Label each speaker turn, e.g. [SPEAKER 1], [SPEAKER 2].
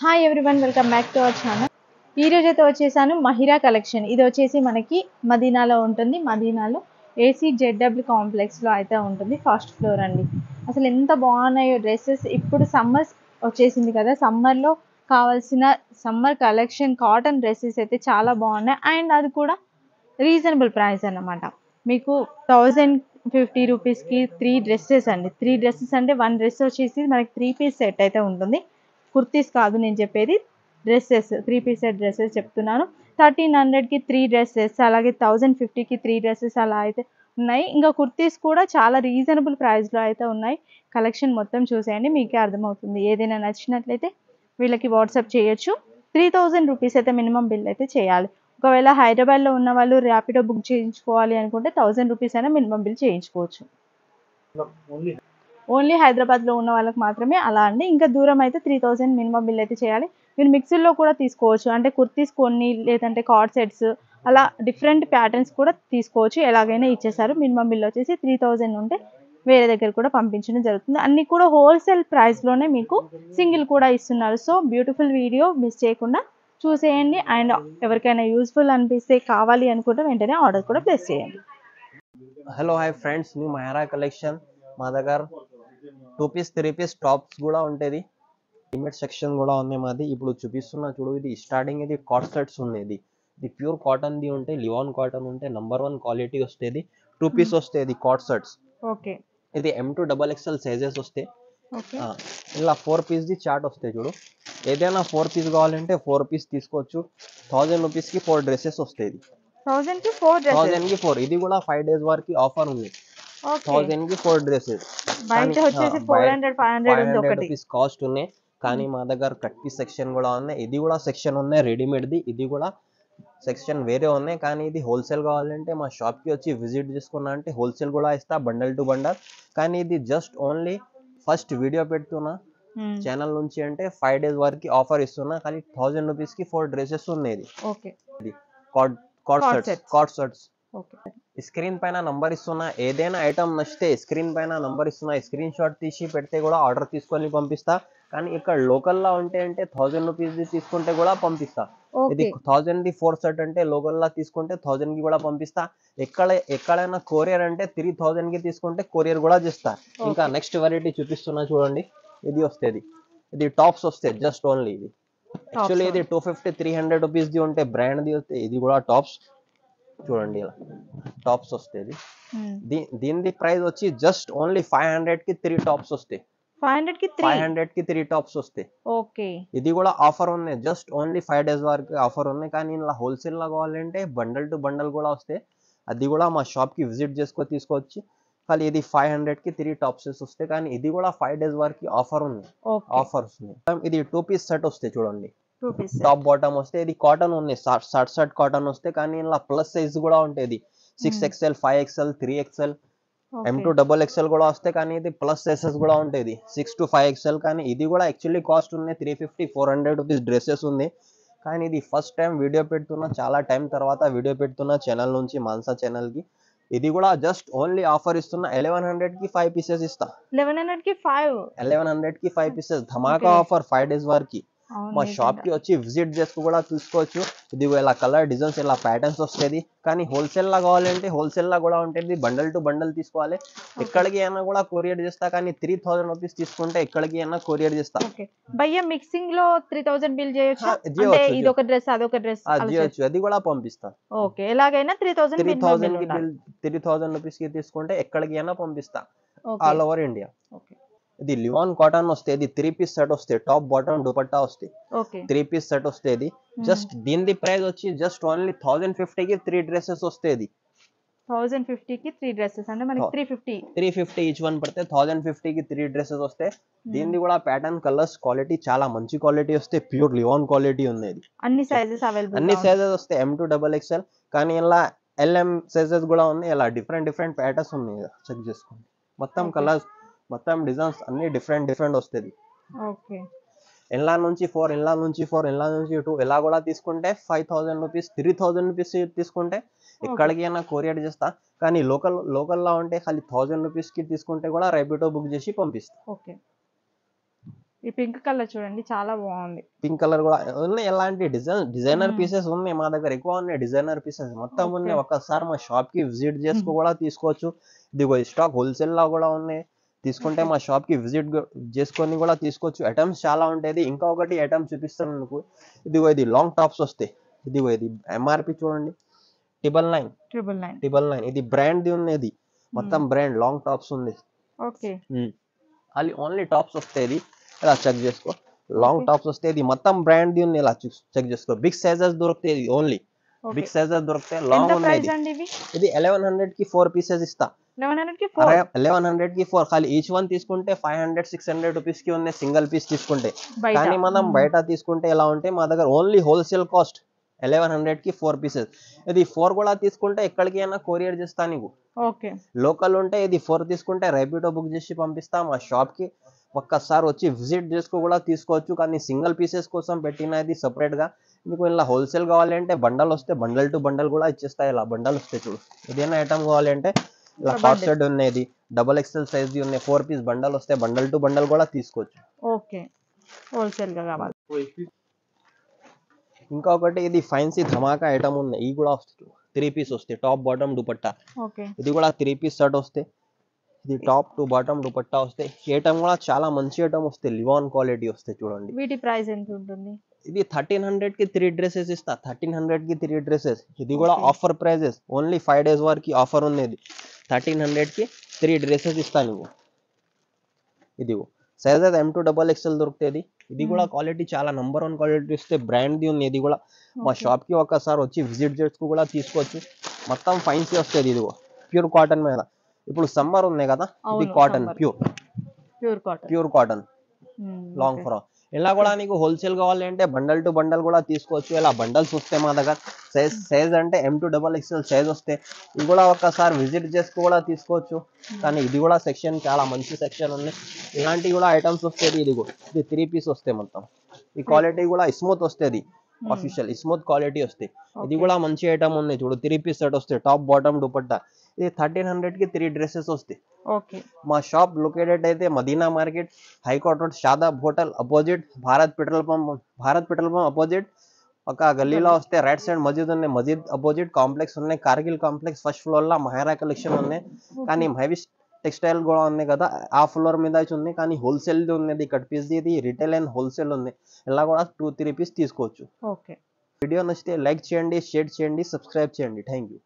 [SPEAKER 1] Hi everyone, welcome back to our channel. ఈ రోజు అయితే వచ్చేసాను మహిరా కలెక్షన్. ఇది వచ్చేసి మనకి మదీనాలో ఉంటుంది. మదీనాలో ఏసీ జెడ్డబ్ల్యూ కాంప్లెక్స్లో అయితే ఉంటుంది. ఫస్ట్ ఫ్లోర్ అండి. అసలు ఎంత బాగున్నాయో డ్రెస్సెస్. ఇప్పుడు సమ్మర్ వచ్చేసింది కదా, సమ్మర్లో కావాల్సిన సమ్మర్ కలెక్షన్ కాటన్ డ్రెస్సెస్ అయితే చాలా బాగున్నాయి. అండ్ అది కూడా రీజనబుల్ ప్రైస్ అన్నమాట. మీకు 1050 రూపీస్కి 3 డ్రెస్సెస్ అండి. 3 డ్రెస్సెస్ అంటే 1 డ్రెస్ వచ్చేసి మనకి 3 పీస్ సెట్ అయితే ఉంటుంది. కుర్తీస్ కాదు నేను చెప్పేది, డ్రెస్సెస్. 3 పీస్ సెట్ డ్రెస్సెస్ చెప్తున్నాను. 1300కి 3 డ్రెస్సెస్, అలాగే 1050కి 3 డ్రెస్సెస్ అలా అయితే ఉన్నాయి. ఇంకా కుర్తీస్ కూడా చాలా రీజనబుల్ ప్రైస్లో అయితే ఉన్నాయి. కలెక్షన్ మొత్తం చూసేయండి, మీకే అర్థమవుతుంది. ఏదైనా నచ్చినట్లయితే వీళ్ళకి వాట్సాప్ చేయొచ్చు. 3000 రూపీస్ అయితే మినిమం బిల్ అయితే చేయాలి. ఒకవేళ హైదరాబాద్లో ఉన్న వాళ్ళు ర్యాపిడో బుక్ చేయించుకోవాలి అనుకుంటే 1000 రూపీస్ అయినా మినిమం బిల్ చేయించుకోవచ్చు. ఓన్లీ హైదరాబాద్లో ఉన్న వాళ్ళకి మాత్రమే అలా అండి. ఇంకా దూరం అయితే 3000 మినిమం బిల్ అయితే చేయాలి. మీరు మిక్సీలో కూడా తీసుకోవచ్చు, అంటే కుర్తీస్ కొన్ని, లేదంటే కార్డ్ సెట్స్, అలా డిఫరెంట్ ప్యాటర్న్స్ కూడా తీసుకోవచ్చు. ఎలాగైనా ఇచ్చేసారు. మినిమం బిల్ వచ్చేసి 3000 ఉంటే వేరే దగ్గర కూడా పంపించడం జరుగుతుంది. అన్నీ కూడా హోల్సేల్ ప్రైస్లోనే మీకు సింగిల్ కూడా ఇస్తున్నారు. సో బ్యూటిఫుల్ వీడియో మిస్ చేయకుండా చూసేయండి. అండ్ ఎవరికైనా యూస్ఫుల్ అనిపిస్తే కావాలి అనుకుంటే వెంటనే ఆర్డర్ కూడా ప్లేస్ చేయండి.
[SPEAKER 2] Hello hi friends, new Mahira collection మా దగ్గర 2 పీస్ 3 పీస్ టాప్స్ కూడా ఉంటుంది. రెడీమేడ్ సెక్షన్ కూడా ఉంది మాది. ఇప్పుడు చూపిస్తున్నా చూడు, ఇది స్టార్టింగ్ ఇది కాట్ సెట్స్ ఉంది. ఇది ప్యూర్ కాటన్ ది ఉంటే, లివాన్ కాటన్ ఉంటే నంబర్ 1 క్వాలిటీ వస్తుంది. 2 పీస్ వస్తుంది కాట్ సెట్స్.
[SPEAKER 1] ఓకే,
[SPEAKER 2] ఇది M2 XXL సైజెస్ వస్తాయి.
[SPEAKER 1] ఓకే,
[SPEAKER 2] ఇలా 4 పీస్ ది చార్ట్ వస్తాయి చూడు. ఏదైనా 4 పీస్ కావాలంటే 4 పీస్ తీసుకోవచ్చు. 1000 రూపీస్కి 4 డ్రెస్సెస్ వస్తాయి.
[SPEAKER 1] 1000కి 4 డ్రెస్సెస్.
[SPEAKER 2] 1000కి 4. ఇది కూడా 5 days వరకు ఆఫర్ ఉంది.
[SPEAKER 1] ఓకే,
[SPEAKER 2] 1000కి 4 డ్రెస్సెస్.
[SPEAKER 1] బయట వచ్చేసి 400 500 ఉంది ఒకటి.
[SPEAKER 2] రూపీస్ కాస్ట్ ఉన్నాయి. కానీ మా దగ్గర కట్ పీస్ సెక్షన్ కూడా ఉన్నాయి. ఇది కూడా సెక్షన్ ఉన్నాయి రెడీమేడ్ ది. ఇది కూడా సెక్షన్ వేరే ఉన్నాయి. కానీ ఇది హోల్సేల్ కావాలంటే మా షాప్ కి వచ్చి విజిట్ చేసుకున్నా అంటే హోల్సేల్ కూడా ఇస్తా, బండల్ టు బండల్. కానీ ఇది జస్ట్ ఓన్లీ ఫస్ట్ వీడియో పెడుతున్నా ఛానల్ నుంచి అంటే 5 days వరకు ఆఫర్ ఇస్తున్నా. కానీ 1000 రూపీస్ కి 4 డ్రెస్సెస్ ఉన్నాయి.
[SPEAKER 1] ఓకే,
[SPEAKER 2] ఇది కార్డ్ సెట్స్.
[SPEAKER 1] ఓకే,
[SPEAKER 2] స్క్రీన్ పైన నంబర్ ఇస్తున్నా. ఏదైనా ఐటమ్ నచ్చితే స్క్రీన్ పైన నంబర్ ఇస్తున్నా, స్క్రీన్ షాట్ తీసి పెడితే కూడా ఆర్డర్ తీసుకొని పంపిస్తా. కానీ ఇక్కడ లోకల్లో ఉంటే అంటే 1000 రూపీస్ తీసుకుంటే కూడా పంపిస్తా. ఇది 1000 ది 4 సెట్ అంటే లోకల్లో తీసుకుంటే 1000 కి కూడా పంపిస్తా. ఎక్కడైనా కొరియర్ అంటే 3000 కి తీసుకుంటే కొరియర్ కూడా చేస్తా. ఇంకా నెక్స్ట్ వెరైటీ చూపిస్తున్నా చూడండి. ఇది వస్తుంది, ఇది టాప్స్ వస్తాయి జస్ట్ ఓన్లీ. ఇది యాక్చువల్లీ ఇది 250-300 రూపీస్ ది ఉంటే బ్రాండ్ ది వస్తాయి. ఇది కూడా టాప్స్ చూడండి, ఇలా టాప్స్ వస్తాయి. దీని ప్రైస్ వచ్చి జస్ట్ ఓన్లీ 500కి 3 టాప్స్ వస్తాయి. 500కి 3 టాప్స్ వస్తాయి.
[SPEAKER 1] ఓకే,
[SPEAKER 2] ఇది కూడా ఆఫర్ ఉంది. జస్ట్ ఓన్లీ 5 days వరకు ఆఫర్ ఉంది. కానీ ఇలా హోల్సేల్ లో కావాలంటే బండల్ టు బండల్ కూడా వస్తాయి. అది కూడా మా షాప్ కి విజిట్ చేసుకొని తీసుకోవచ్చు. కానీ ఇది 500కి 3 టాప్స్ వస్తాయి. కానీ ఇది కూడా 5 days వరకు ఆఫర్ ఉంది. ఆఫర్స్ ఉన్నాయి. ఇది 2 పీస్ సెట్ వస్తాయి చూడండి. టాప్ బాటమ్ వస్తే ఇది కాటన్ ఉంది, షార్ట్ కాటన్ వస్తే. కానీ ఇలా ప్లస్ సైజ్ కూడా ఉంటుంది. 6XL 5XL 3XL M2 XXL కూడా వస్తే. కానీ ఇది ప్లస్ సైజెస్ కూడా ఉంటుంది 6 to 5XL. కానీ ఇది కూడా యాక్చువల్లీ కాస్ట్ ఉంది 350-400 రూపీస్ డ్రెస్సెస్ ఉంది. కానీ ఇది ఫస్ట్ టైం వీడియో పెడుతున్నా, చాలా టైం తర్వాత వీడియో పెడుతున్నా ఛానల్ నుంచి, మాన్సా ఛానల్ కి. ఇది కూడా జస్ట్ ఓన్లీ ఆఫర్ ఇస్తున్నా. 1100కి 5 పీసెస్ ఇస్తా. 1100కి 5 పీసెస్ ధమాకా ఆఫర్ 5 days వరకు. మా షాప్ కి వచ్చి విజిట్ చేసుకు కూడా తీసుకోవచ్చు. ఇది ఇలా కలర్ డిజైన్స్, ఇలా ప్యాటర్న్స్ వస్తుంది. కానీ హోల్సేల్ లా కావాలంటే హోల్సేల్ లా కూడా ఉంటుంది. బండల్ టు బండల్ తీసుకోవాలి. ఎక్కడికి అయినా కూడా కొరియర్ చేస్తా. కానీ 3000 రూపీస్ తీసుకుంటే ఎక్కడికి అయినా కొరియర్ చేస్తా.
[SPEAKER 1] భయ్యా మిక్సింగ్ లో 3000 బిల్ చేయొచ్చు అంటే ఇది ఒక డ్రెస్ అదొక డ్రెస్
[SPEAKER 2] చేయొచ్చు, అది కూడా పంపిస్తా.
[SPEAKER 1] ఓకే, ఎలాగైనా 3000
[SPEAKER 2] కి 3000 రూపీస్ కి తీసుకుంటే ఎక్కడికి అయినా పంపిస్తా, ఆల్ ఓవర్ ఇండియా. ఇది లివాన్ కాటన్ వస్తే. ఇది 3 పీస్ సెట్ వస్తే, టాప్ బాటమ్ దుపట్టా వస్తే. 3 పీస్ సెట్ వస్తే. ఇది జస్ట్ దీని ప్రైస్ వచ్చి జస్ట్ ఓన్లీ 1050కి 3 డ్రెస్సెస్ వస్తాయి.
[SPEAKER 1] 1050కి 3 డ్రెస్సెస్ అంటే మనకి 350
[SPEAKER 2] ఈచ్ వన్ పడితే 1050కి 3 డ్రెస్సెస్ వస్తాయి. దీనిది కూడా ప్యాటర్న్, కలర్స్, క్వాలిటీ చాలా మంచి క్వాలిటీ వస్తే. ప్యూర్ లివాన్ క్వాలిటీ ఉంది.
[SPEAKER 1] అన్ని సైజెస్ అవైలబుల్,
[SPEAKER 2] అన్ని సైజెస్ వస్తాయి. M2 XXL. కానీ ఇలా LM సైజెస్ కూడా ఉన్నాయి. ఇలా డిఫరెంట్ ప్యాటర్న్స్ ఉన్నాయి. చెక్ చేసుకోండి. మొత్తం కలర్స్, మొత్తం డిజైన్స్ అన్ని డిఫరెంట్ వస్తుంది.
[SPEAKER 1] ఓకే,
[SPEAKER 2] ఇలా నుంచి 4, ఇలా నుంచి 4, ఇలా నుంచి 2 ఇలా కూడా తీసుకుంటే 5000 రూపీస్, 3000 రూపీస్ తీసుకుంటే ఎక్కడికి అయినా కొరియర్ చేస్తా. కానీ లోకల్లో ఉంటే ఖాళీ 1000 రూపీస్ కి తీసుకుంటే కూడా ర్యాపిడో బుక్ చేసి పంపిస్తా.
[SPEAKER 1] ఓకే, ఈ పింక్ కలర్ చూడండి చాలా బాగుంది.
[SPEAKER 2] పింక్ కలర్ కూడా ఉన్నాయి. ఎలాంటి డిజైనర్
[SPEAKER 1] మ్మ్.
[SPEAKER 2] పీసెస్ ఉన్నాయి మా దగ్గర, ఎక్కువ ఉన్నాయి డిజైనర్ పీసెస్ మొత్తం
[SPEAKER 1] ఓకే.
[SPEAKER 2] ఉన్నాయి. ఒక్కసారి మా షాప్ కి విజిట్ చేసుకో కూడా తీసుకోవచ్చు. ఇదిగో ఈ స్టాక్ హోల్సేల్ లా కూడా ఉన్నాయి. తీసుకుంటే
[SPEAKER 1] ఓకే.
[SPEAKER 2] మా షాప్ కి విజిట్ చేసుకొని కూడా తీసుకోవచ్చు. ఐటమ్స్ చాలా ఉంటాయి. ఇంకా ఒకటి ఐటమ్ చూపిస్తాను మీకు. ఇదిగో ఇది లాంగ్ టాప్స్ వస్తాయి. ఇదిగో ఇది ఎంఆర్పి చూడండి 999.
[SPEAKER 1] 999.
[SPEAKER 2] ఇది బ్రాండ్ ఉన్నది, మొత్తం బ్రాండ్ లాంగ్ టాప్స్ ఉంది.
[SPEAKER 1] ఓకే.
[SPEAKER 2] అది ఓన్లీ టాప్స్ వస్తాయి. ఇది ఇలా చెక్ చేసుకో, లాంగ్
[SPEAKER 1] ఓకే.
[SPEAKER 2] టాప్స్ వస్తాయి. ఇది మొత్తం బ్రాండ్ ఉంది. ఇలా చెక్ చేసుకో. బిగ్ సైజెస్ దొరుకుతాయి. Only
[SPEAKER 1] okay.
[SPEAKER 2] బిగ్ సైజెస్ దొరుకుతాయి.
[SPEAKER 1] ఎంత
[SPEAKER 2] లాంగ్
[SPEAKER 1] ప్రైస్
[SPEAKER 2] ఉన్నది.
[SPEAKER 1] అండి ఇవి?
[SPEAKER 2] ఇది 1100 కి 4 పీసెస్ ఇస్తా.
[SPEAKER 1] 1100 కి 4
[SPEAKER 2] 1100 కి 4. ఖాళీ ఈచ్ వన్ తీసుకుంటే 500-600 రూపీస్ కి ఉన్నాయి సింగిల్ పీస్ తీసుకుంటే.
[SPEAKER 1] బయట.
[SPEAKER 2] కానీ మనం బయట తీసుకుంటే ఎలా ఉంటే మా దగ్గర ఓన్లీ హోల్సేల్ కాస్ట్ 1100 కి 4 పీసెస్. ఇది 4 కూడా తీసుకుంటే ఎక్కడికి అయినా కొరియర్ చేస్తా నీకు.
[SPEAKER 1] ఓకే.
[SPEAKER 2] లోకల్ ఉంటే ఇది 4 తీసుకుంటే ర్యాపిడో బుక్ చేసి పంపిస్తా. మా షాప్ కి ఒక్కసారి వచ్చి విజిట్ చేసుకో కూడా తీసుకోవచ్చు. కానీ సింగిల్ పీసెస్ కోసం పెట్టినది సపరేట్ గా. మీకు ఇలా హోల్సేల్ కావాలంటే బండల్ వస్తే బండల్ టు బండల్ కూడా ఇచ్చేస్తాయి. ఇలా బండల్ వస్తాయి చూడు. ఏదైనా ఐటమ్ కావాలంటే ఇలా కాట్ సెట్ ఉన్నది, డబుల్ ఎక్స్ఎల్ సైజ్ ది ఉన్నాయి. 4 పీస్ బండల్ వస్తే బండల్ టు బండల్ కూడా తీసుకోవచ్చు.
[SPEAKER 1] ఓకే. హోల్సేల్ గా కావాలి.
[SPEAKER 2] ఇంకొకటి ఇది ఫ్యాన్సీ ధమాకా ఐటమ్ ఉన్నాయి. ఇవి కూడా వస్తాయి. 3 పీస్ వస్తాయి, టాప్ బాటమ్ దుపట్టా.
[SPEAKER 1] ఓకే.
[SPEAKER 2] ఇది కూడా 3 పీస్ సెట్ వస్తాయి. ఇది టాప్ టు బాటమ్ దుపట్టా వస్తాయి. ఈ ఐటమ్ కూడా చాలా మంచి ఐటమ్ వస్తాయి. లివాన్ క్వాలిటీ వస్తాయి చూడండి.
[SPEAKER 1] వీటి ప్రైస్ ఎంత ఉంటుంది?
[SPEAKER 2] ఇది 1300 కి 3 డ్రెస్సెస్ ఇస్తా. 1300 కి 3 డ్రెస్సెస్. ఇది కూడా ఆఫర్ ప్రైజెస్. ఓన్లీ 5 days వరకు ఆఫర్ ఉన్నది. 1300 కి 3 డ్రెస్సెస్ ఇస్తా నువ్వు. ఇది సైజ్ అయితే M2XXL దొరుకుతుంది. ఇది కూడా క్వాలిటీ చాలా నంబర్ 1 క్వాలిటీ ఇస్తే బ్రాండ్ ది ఉంది. ఇది కూడా మా షాప్ కి ఒకసారి వచ్చి విజిట్ చేసుకో కూడా తీసుకోవచ్చు. మొత్తం ఫైన్సీ వస్తుంది. ఇది ప్యూర్ కాటన్ మీద. ఇప్పుడు సమ్మర్ ఉన్నాయి కదా, ఇది cotton pure cotton long frock. ఇలా కూడా నీకు హోల్సేల్ కావాలంటే బండల్ టు బండల్ కూడా తీసుకోవచ్చు. ఇలా బండల్స్ వస్తాయి మా దగ్గర. సైజ్ అంటే M2XXL సైజ్ వస్తాయి. ఇది కూడా ఒకసారి విజిట్ చేసుకో కూడా తీసుకోవచ్చు. కానీ ఇది కూడా సెక్షన్ చాలా మంచి సెక్షన్ ఉంది. ఇలాంటివి కూడా ఐటమ్స్ వస్తాయి. ఇది 3 పీస్ వస్తాయి మొత్తం. ఈ క్వాలిటీ కూడా స్మూత్ వస్తుంది. ఆఫీషియల్ స్మూత్ క్వాలిటీ వస్తాయి. ఇది కూడా మంచి ఐటమ్ ఉంది చూడు. 3 పీస్ సెట్ వస్తాయి, టాప్ బాటమ్ దుపట్టా. ఇది 1300 కి 3 డ్రెస్సెస్ వస్తాయి.
[SPEAKER 1] ఓకే.
[SPEAKER 2] మా షాప్ లొకేటెడ్ అయితే Madina market, high court road, Shadab hotel opposite, Bharat petrol pump opposite. ఒక గల్లీలో వస్తే రైట్ సైడ్ మస్జిద్ ఉన్నాయి. మస్జిద్ అపోజిట్ కాంప్లెక్స్ ఉన్నాయి. కార్గిల్ కాంప్లెక్స్ ఫస్ట్ ఫ్లోర్ లో మహేరా కలెక్షన్ ఉన్నాయి. కానీ హైవి టెక్స్టైల్ కూడా ఉంది కదా, ఆ ఫ్లోర్ మీద ఉంది. కానీ హోల్సేల్ ఉన్నది. కట్ పీస్ ఇది రిటైల్ అండ్ హోల్సేల్ ఉంది. ఇలా కూడా 2-3 పీస్ తీసుకోవచ్చు.
[SPEAKER 1] ఓకే.
[SPEAKER 2] వీడియో నచ్చితే లైక్ చేయండి, షేర్ చేయండి, సబ్స్క్రైబ్ చేయండి. Thank you.